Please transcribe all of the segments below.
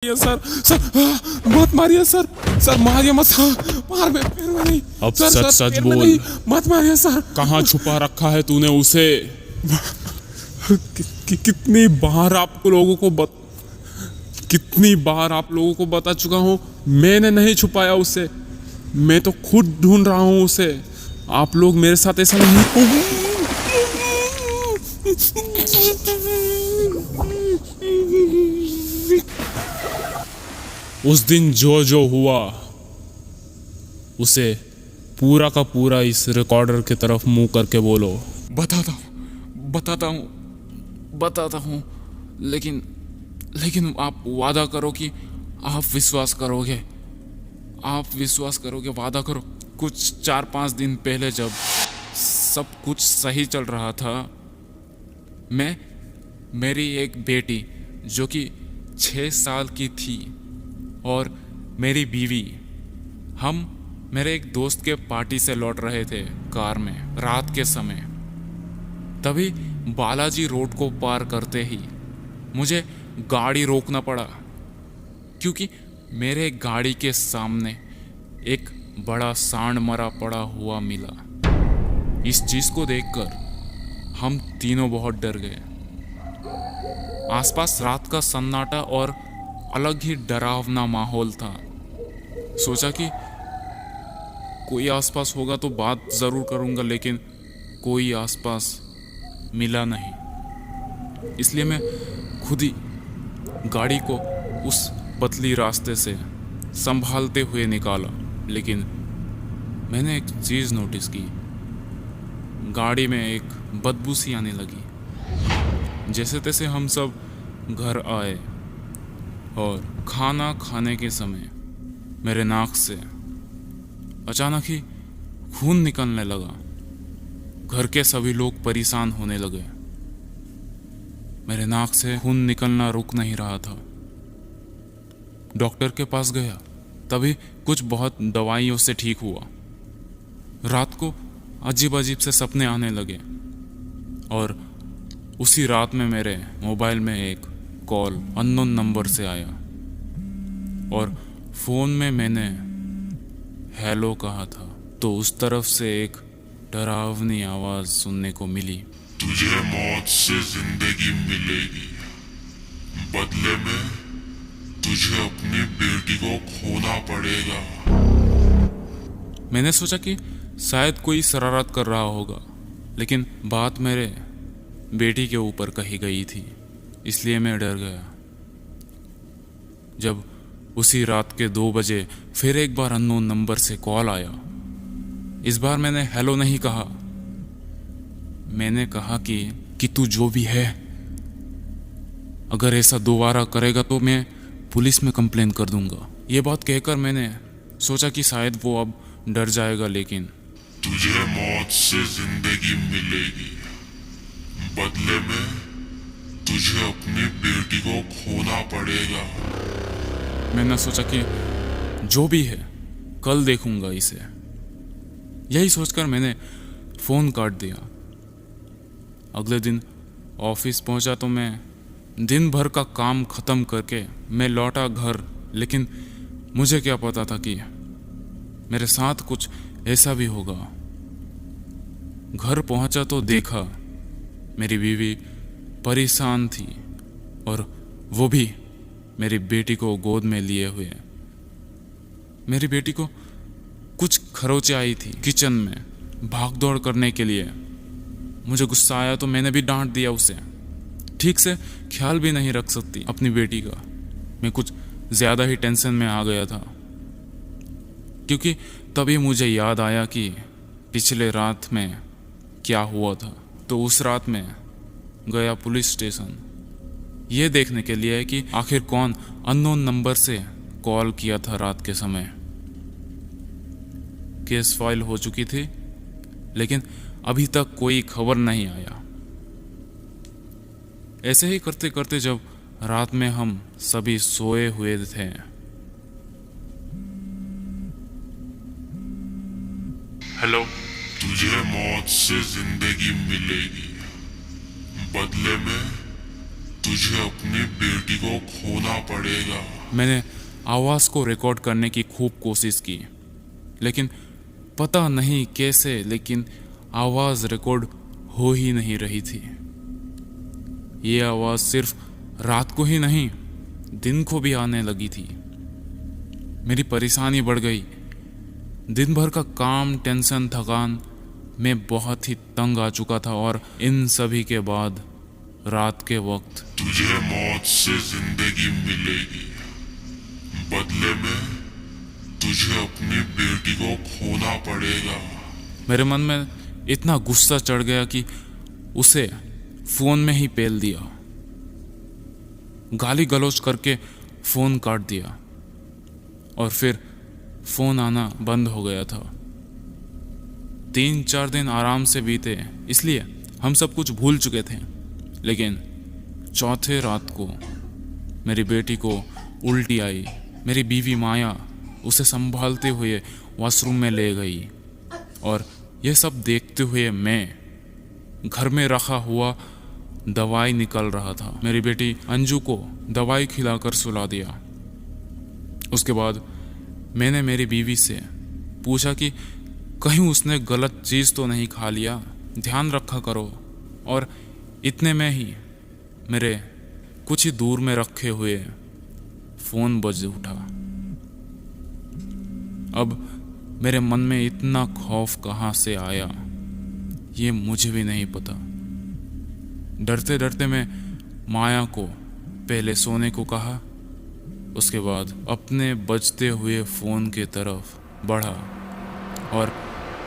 ये sir sir मत मारिए सर। सर मारिए मत सर। मार में पैर में नहीं। अब सर, सच सर, सच पैर में बोल। नहीं, मत मारिए सर। कहाँ छुपा रखा है तूने उसे? कितनी बार आप लोगों को बता चुका हूँ, मैंने नहीं छुपाया उसे। मैं तो खुद ढूंढ रहा हूँ उसे। आप लोग मेरे साथ ऐसा नहीं। उस दिन जो जो हुआ उसे पूरा का पूरा इस रिकॉर्डर की तरफ मुंह करके बोलो। बताता हूँ, लेकिन आप वादा करो कि आप विश्वास करोगे, वादा करो। कुछ 4-5 दिन पहले जब सब कुछ सही चल रहा था, मेरी एक बेटी जो कि 6 साल की थी और मेरी बीवी, हम मेरे एक दोस्त के पार्टी से लौट रहे थे कार में रात के समय। तभी बालाजी रोड को पार करते ही मुझे गाड़ी रोकना पड़ा, क्योंकि मेरे गाड़ी के सामने एक बड़ा सांड मरा पड़ा हुआ मिला। इस चीज को देखकर हम तीनों बहुत डर गए। आसपास रात का सन्नाटा और अलग ही डरावना माहौल था। सोचा कि कोई आसपास होगा तो बात जरूर करूंगा, लेकिन कोई आसपास मिला नहीं। इसलिए मैं खुद ही गाड़ी को उस पतली रास्ते से संभालते हुए निकाला। लेकिन मैंने एक चीज नोटिस की, गाड़ी में एक बदबू सी आने लगी। जैसे तैसे हम सब घर आए और खाना खाने के समय मेरे नाक से अचानक ही खून निकलने लगा। घर के सभी लोग परेशान होने लगे। मेरे नाक से खून निकलना रुक नहीं रहा था। डॉक्टर के पास गया, तभी कुछ बहुत दवाइयों से ठीक हुआ। रात को अजीब अजीब से सपने आने लगे और उसी रात में मेरे मोबाइल में एक कॉल अननोन नंबर से आया और फोन में मैंने हेलो कहा था, तो उस तरफ से एक डरावनी आवाज सुनने को मिली। तुझे मौत से जिंदगी मिलेगी, बदले में तुझे अपनी बेटी को खोना पड़ेगा। मैंने सोचा कि शायद कोई शरारत कर रहा होगा, लेकिन बात मेरे बेटी के ऊपर कही गई थी, इसलिए मैं डर गया। जब उसी रात के 2 बजे फिर एक बार अननोन नंबर से कॉल आया। इस बार मैंने हेलो नहीं कहा, मैंने कहा कि तू जो भी है, अगर ऐसा दोबारा करेगा तो मैं पुलिस में कंप्लेन कर दूंगा। ये बात कहकर मैंने सोचा कि शायद वो अब डर जाएगा, लेकिन तुझे मौत से जिंदगी मिलेगी, बदले में तुझे अपनी बेटी को खोना पड़ेगा। मैंने सोचा कि जो भी है कल देखूंगा इसे। यही सोचकर मैंने फोन काट दिया। अगले दिन ऑफिस पहुंचा तो मैं दिन भर का काम खत्म करके मैं लौटा घर, लेकिन मुझे क्या पता था कि मेरे साथ कुछ ऐसा भी होगा। घर पहुंचा तो देखा मेरी बीवी परेशान थी और वो भी मेरी बेटी को गोद में लिए हुए। मेरी बेटी को कुछ खरोंचे आई थी किचन में भाग दौड़ करने के लिए। मुझे गुस्सा आया तो मैंने भी डांट दिया उसे। ठीक से ख्याल भी नहीं रख सकती अपनी बेटी का। मैं कुछ ज्यादा ही टेंशन में आ गया था, क्योंकि तभी मुझे याद आया कि पिछले रात में क्या हुआ था। तो उस रात में गया पुलिस स्टेशन, ये देखने के लिए कि आखिर कौन अननोन नंबर से कॉल किया था रात के समय। केस फाइल हो चुकी थी, लेकिन अभी तक कोई खबर नहीं आया। ऐसे ही करते करते जब रात में हम सभी सोए हुए थे, हेलो, तुझे मौत से जिंदगी मिलेगी, बदले में तुझे अपनी बेटी को खोना पड़ेगा। मैंने आवाज़ को रिकॉर्ड करने की खूब कोशिश की, लेकिन पता नहीं कैसे, लेकिन आवाज़ रिकॉर्ड हो ही नहीं रही थी। ये आवाज़ सिर्फ रात को ही नहीं, दिन को भी आने लगी थी। मेरी परेशानी बढ़ गई। दिन भर का काम, टेंशन, थकान, मैं बहुत ही तंग आ चुका था, और इन सभी के बाद रात के वक्त तुझे मौत से जिंदगी मिलेगी, बदले में तुझे अपनी बेटी को खोना पड़ेगा। मेरे मन में इतना गुस्सा चढ़ गया कि उसे फोन में ही पेल दिया, गाली गलौज करके फोन काट दिया, और फिर फोन आना बंद हो गया था। 3-4 दिन आराम से बीते, इसलिए हम सब कुछ भूल चुके थे। लेकिन चौथे रात को मेरी बेटी को उल्टी आई। मेरी बीवी माया उसे संभालते हुए वॉशरूम में ले गई, और यह सब देखते हुए मैं घर में रखा हुआ दवाई निकल रहा था। मेरी बेटी अंजू को दवाई खिलाकर सुला दिया। उसके बाद मैंने मेरी बीवी से पूछा कि कहीं उसने गलत चीज़ तो नहीं खा लिया, ध्यान रखा करो। और इतने में ही मेरे कुछ ही दूर में रखे हुए फ़ोन बज उठा। अब मेरे मन में इतना खौफ कहाँ से आया ये मुझे भी नहीं पता। डरते डरते मैं माया को पहले सोने को कहा, उसके बाद अपने बजते हुए फ़ोन के तरफ बढ़ा, और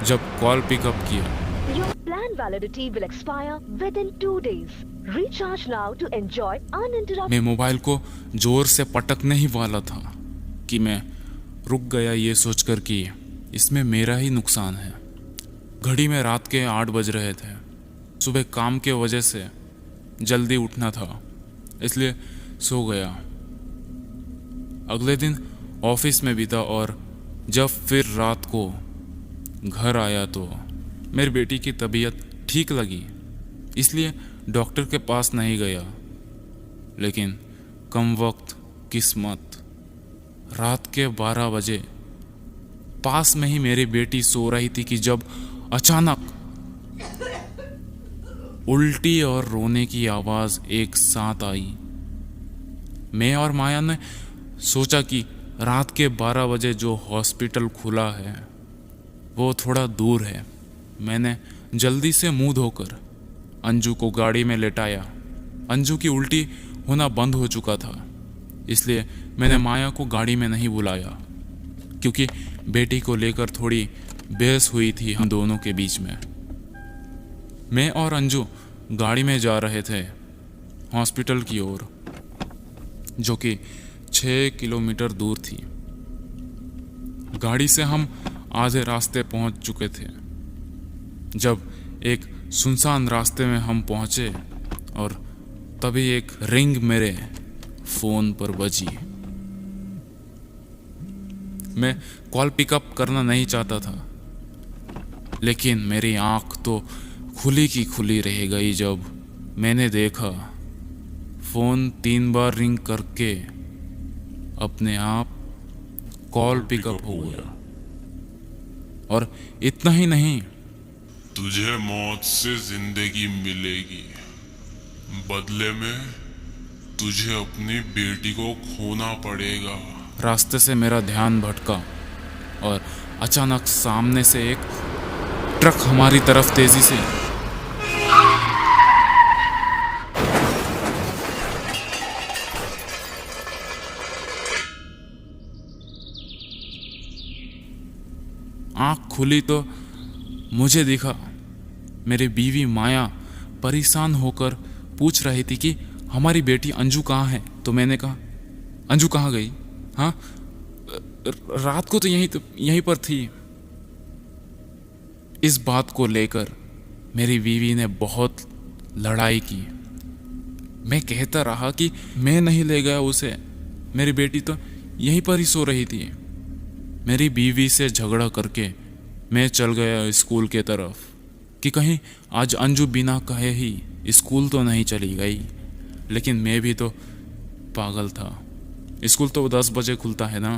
जब कॉल पिकअप किया, Your plan validity will expire within 2 days. Recharge now to enjoy uninterrupted. मैं मोबाइल को जोर से पटकने ही वाला था कि मैं रुक गया, ये सोचकर कि इसमें मेरा ही नुकसान है। घड़ी में रात के 8 बज रहे थे। सुबह काम के वजह से जल्दी उठना था, इसलिए सो गया। अगले दिन ऑफिस में बीता, और जब फिर रात को घर आया तो मेरी बेटी की तबीयत ठीक लगी, इसलिए डॉक्टर के पास नहीं गया। लेकिन कम वक्त किस्मत, रात के 12 बजे पास में ही मेरी बेटी सो रही थी कि जब अचानक उल्टी और रोने की आवाज़ एक साथ आई। मैं और माया ने सोचा कि रात के 12 बजे जो हॉस्पिटल खुला है वो थोड़ा दूर है। मैंने जल्दी से मुंह धोकर अंजू को गाड़ी में लेटाया। अंजू की उल्टी होना बंद हो चुका था, इसलिए मैंने माया को गाड़ी में नहीं बुलाया, क्योंकि बेटी को लेकर थोड़ी बहस हुई थी हम दोनों के बीच में। मैं और अंजू गाड़ी में जा रहे थे हॉस्पिटल की ओर, जो कि 6 किलोमीटर दूर थी। गाड़ी से हम आधे रास्ते पहुंच चुके थे जब एक सुनसान रास्ते में हम पहुंचे, और तभी एक रिंग मेरे फोन पर बजी। मैं कॉल पिकअप करना नहीं चाहता था, लेकिन मेरी आंख तो खुली की खुली रह गई जब मैंने देखा फोन 3 बार रिंग करके अपने आप कॉल पिकअप हो गया। और इतना ही नहीं, तुझे मौत से जिंदगी मिलेगी, बदले में तुझे अपनी बेटी को खोना पड़ेगा। रास्ते से मेरा ध्यान भटका, और अचानक सामने से एक ट्रक हमारी तरफ तेजी से आंख खुली तो मुझे दिखा मेरी बीवी माया परेशान होकर पूछ रही थी कि हमारी बेटी अंजू कहाँ है। तो मैंने कहा, अंजू कहाँ गई? हाँ, रात को तो यहीं पर थी। इस बात को लेकर मेरी बीवी ने बहुत लड़ाई की। मैं कहता रहा कि मैं नहीं ले गया उसे, मेरी बेटी तो यहीं पर ही सो रही थी। मेरी बीवी से झगड़ा करके मैं चल गया स्कूल के तरफ कि कहीं आज अंजू बिना कहे ही स्कूल तो नहीं चली गई। लेकिन मैं भी तो पागल था, स्कूल तो 10 बजे खुलता है ना।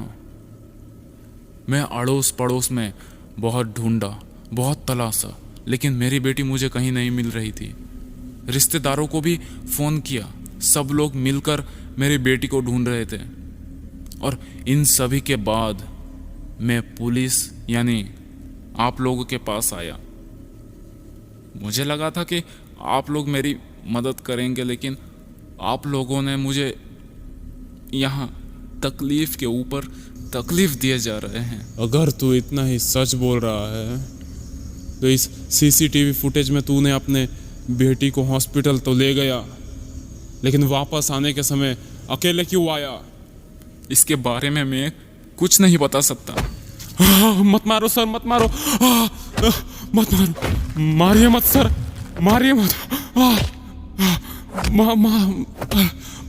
मैं अड़ोस पड़ोस में बहुत ढूंढा, बहुत तलाशा, लेकिन मेरी बेटी मुझे कहीं नहीं मिल रही थी। रिश्तेदारों को भी फ़ोन किया, सब लोग मिलकर मेरी बेटी को ढूंढ रहे थे। और इन सभी के बाद मैं पुलिस यानी आप लोगों के पास आया। मुझे लगा था कि आप लोग मेरी मदद करेंगे, लेकिन आप लोगों ने मुझे यहाँ तकलीफ के ऊपर तकलीफ दिए जा रहे हैं। अगर तू इतना ही सच बोल रहा है तो इस सीसीटीवी फुटेज में तूने अपने बेटी को हॉस्पिटल तो ले गया, लेकिन वापस आने के समय अकेले क्यों आया? इसके बारे में मैं कुछ नहीं बता सकता। मत मारो सर, मत मारो। मत मारो, मारिए मत सर, मारिए मत।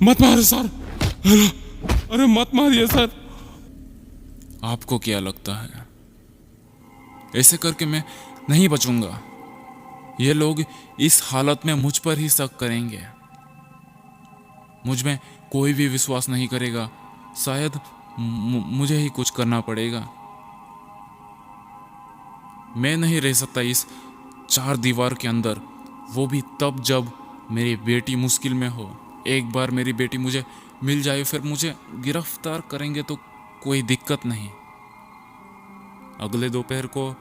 मत मारो सर, अरे मत मारिए सर। आपको क्या लगता है ऐसे करके मैं नहीं बचूंगा? ये लोग इस हालत में मुझ पर ही शक करेंगे, मुझ में कोई भी विश्वास नहीं करेगा। शायद मुझे ही कुछ करना पड़ेगा। मैं नहीं रह सकता इस 4 दीवार के अंदर, वो भी तब जब मेरी बेटी मुश्किल में हो। एक बार मेरी बेटी मुझे मिल जाए, फिर मुझे गिरफ्तार करेंगे तो कोई दिक्कत नहीं। अगले दोपहर को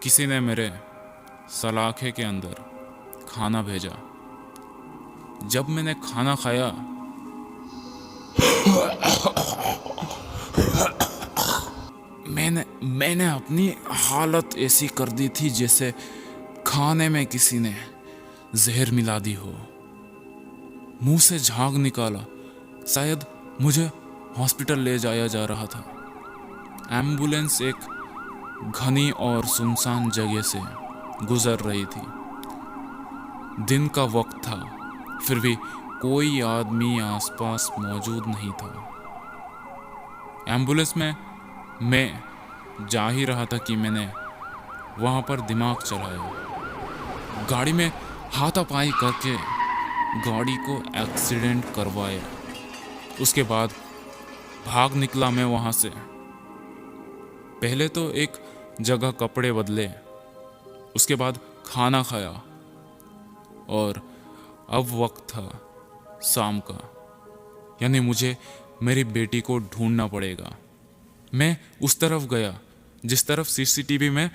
किसी ने मेरे सलाखे के अंदर खाना भेजा। जब मैंने खाना खाया मैंने अपनी हालत ऐसी कर दी थी जैसे खाने में किसी ने जहर मिला दी हो। मुंह से झाग निकाला, शायद मुझे हॉस्पिटल ले जाया जा रहा था। एम्बुलेंस एक घनी और सुनसान जगह से गुजर रही थी। दिन का वक्त था, फिर भी कोई आदमी आसपास मौजूद नहीं था। एम्बुलेंस में मैं जा ही रहा था कि मैंने वहाँ पर दिमाग चलाया। गाड़ी में हाथापाई करके गाड़ी को एक्सीडेंट करवाया। उसके बाद भाग निकला मैं वहाँ से। पहले तो एक जगह कपड़े बदले, उसके बाद खाना खाया, और अब वक्त था शाम का, यानी मुझे मेरी बेटी को ढूंढना पड़ेगा। मैं उस तरफ गया जिस तरफ सीसीटीवी में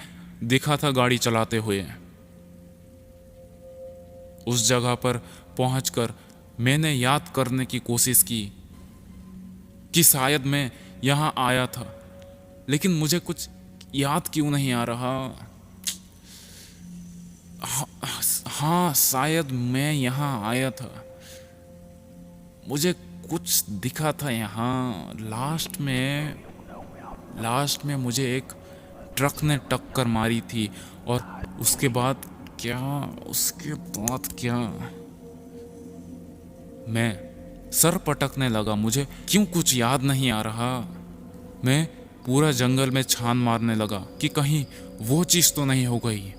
दिखा था गाड़ी चलाते हुए। उस जगह पर पहुंचकर मैंने याद करने की कोशिश की कि शायद मैं यहाँ आया था, लेकिन मुझे कुछ याद क्यों नहीं आ रहा। हाँ, शायद मैं यहाँ आया था, मुझे कुछ दिखा था यहाँ। लास्ट में मुझे एक ट्रक ने टक्कर मारी थी, और उसके बाद क्या मैं सर पटकने लगा। मुझे क्यों कुछ याद नहीं आ रहा। मैं पूरा जंगल में छान मारने लगा कि कहीं वो चीज़ तो नहीं हो गई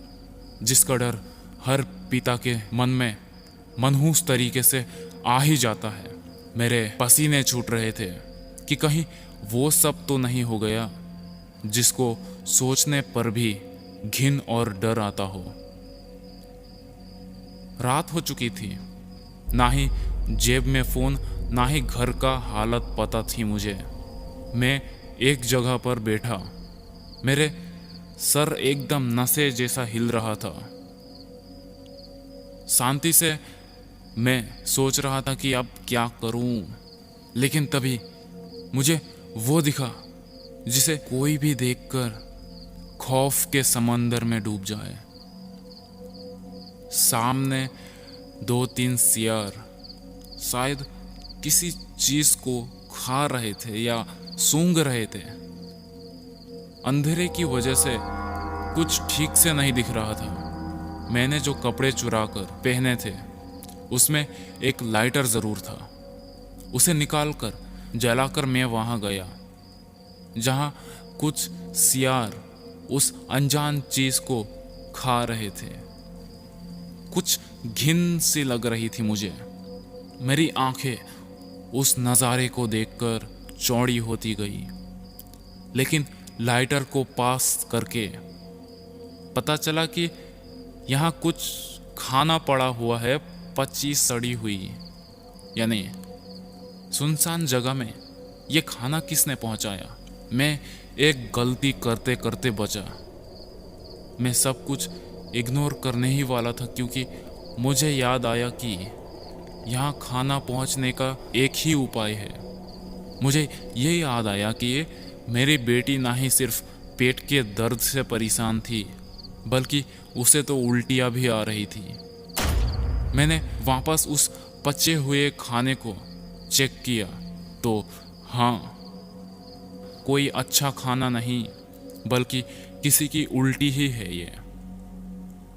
जिसका डर हर पिता के मन में मनहूस तरीके से आ ही जाता है। मेरे पसीने छूट रहे थे कि कहीं वो सब तो नहीं हो गया जिसको सोचने पर भी घिन और डर आता हो। रात हो चुकी थी, ना ही जेब में फ़ोन, ना ही घर का हालत पता थी मुझे। मैं एक जगह पर बैठा, मेरे सर एकदम नशे जैसा हिल रहा था। शांति से मैं सोच रहा था कि अब क्या करूं, लेकिन तभी मुझे वो दिखा जिसे कोई भी देखकर खौफ के समंदर में डूब जाए। सामने 2-3 सियार शायद किसी चीज को खा रहे थे या सूंघ रहे थे। अंधेरे की वजह से कुछ ठीक से नहीं दिख रहा था। मैंने जो कपड़े चुराकर पहने थे उसमें एक लाइटर जरूर था। उसे निकालकर जलाकर मैं वहां गया जहां कुछ सियार उस अनजान चीज को खा रहे थे। कुछ घिन सी लग रही थी मुझे। मेरी आंखें उस नज़ारे को देखकर चौड़ी होती गई, लेकिन लाइटर को पास करके पता चला कि यहाँ कुछ खाना पड़ा हुआ है, 25 सड़ी हुई। यानी सुनसान जगह में ये खाना किसने पहुंचाया? मैं एक गलती करते करते बचा। मैं सब कुछ इग्नोर करने ही वाला था, क्योंकि मुझे याद आया कि यहाँ खाना पहुंचने का एक ही उपाय है। मुझे ये याद आया कि मेरी बेटी ना ही सिर्फ पेट के दर्द से परेशान थी, बल्कि उसे तो उल्टियाँ भी आ रही थी। मैंने वापस उस पचे हुए खाने को चेक किया तो हाँ, कोई अच्छा खाना नहीं, बल्कि किसी की उल्टी ही है ये।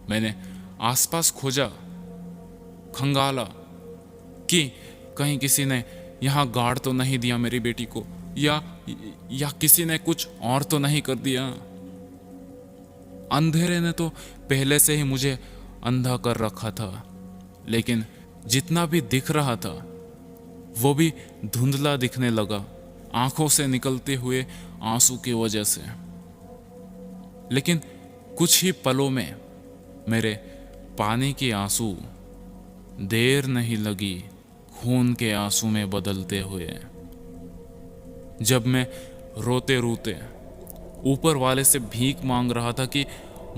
मैंने आसपास खोजा, खंगाला कि कहीं किसी ने यहाँ गाड़ तो नहीं दिया मेरी बेटी को, या किसी ने कुछ और तो नहीं कर दिया। अंधेरे ने तो पहले से ही मुझे अंधा कर रखा था, लेकिन जितना भी दिख रहा था वो भी धुंधला दिखने लगा, आंखों से निकलते हुए आंसू की वजह से। लेकिन कुछ ही पलों में मेरे पानी के आंसू देर नहीं लगी खून के आंसू में बदलते हुए। जब मैं रोते रोते ऊपर वाले से भीख मांग रहा था कि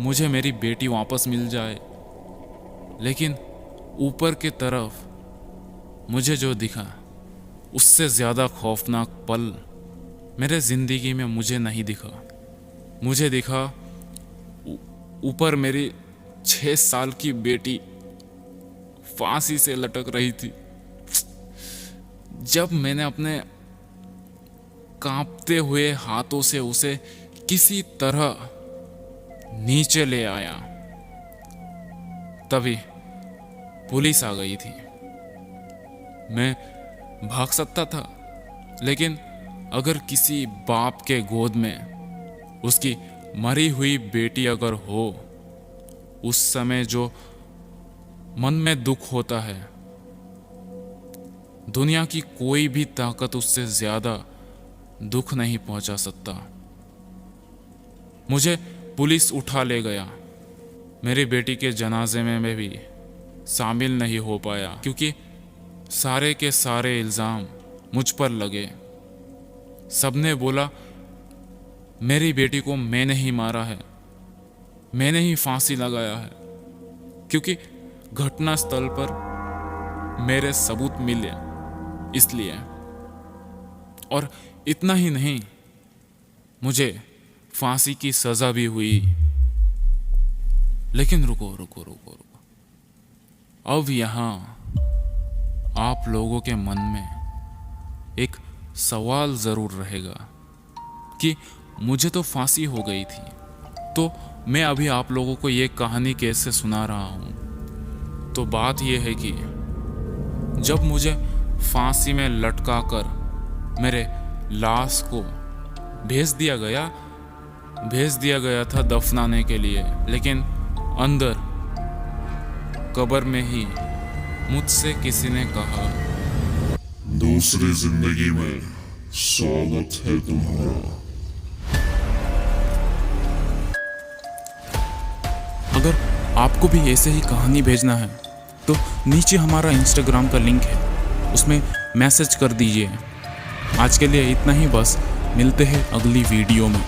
मुझे मेरी बेटी वापस मिल जाए, लेकिन ऊपर की तरफ मुझे जो दिखा उससे ज़्यादा खौफनाक पल मेरे ज़िंदगी में मुझे नहीं दिखा। मुझे दिखा ऊपर मेरी 6 साल की बेटी फांसी से लटक रही थी। जब मैंने अपने कांपते हुए हाथों से उसे किसी तरह नीचे ले आया, तभी पुलिस आ गई थी। मैं भाग सकता था, लेकिन अगर किसी बाप के गोद में उसकी मरी हुई बेटी अगर हो, उस समय जो मन में दुख होता है, दुनिया की कोई भी ताकत उससे ज्यादा दुख नहीं पहुंचा सकता। मुझे पुलिस उठा ले गया। मेरी बेटी के जनाजे में मैं भी शामिल नहीं हो पाया, क्योंकि सारे के सारे इल्ज़ाम मुझ पर लगे। सबने बोला मेरी बेटी को मैंने ही मारा है, मैंने ही फांसी लगाया है, क्योंकि घटना स्थल पर मेरे सबूत मिले इसलिए। और इतना ही नहीं, मुझे फांसी की सजा भी हुई। लेकिन रुको, अब यहाँ आप लोगों के मन में एक सवाल ज़रूर रहेगा कि मुझे तो फांसी हो गई थी, तो मैं अभी आप लोगों को ये कहानी कैसे सुना रहा हूँ। तो बात यह है कि जब मुझे फांसी में लटकाकर मेरे लाश को भेज दिया गया था दफनाने के लिए, लेकिन अंदर कब्र में ही मुझसे किसी ने कहा, दूसरी जिंदगी में स्वागत है तुम्हारा। अगर आपको भी ऐसे ही कहानी भेजना है तो नीचे हमारा इंस्टाग्राम का लिंक है, उसमें मैसेज कर दीजिए। आज के लिए इतना ही, बस मिलते हैं अगली वीडियो में।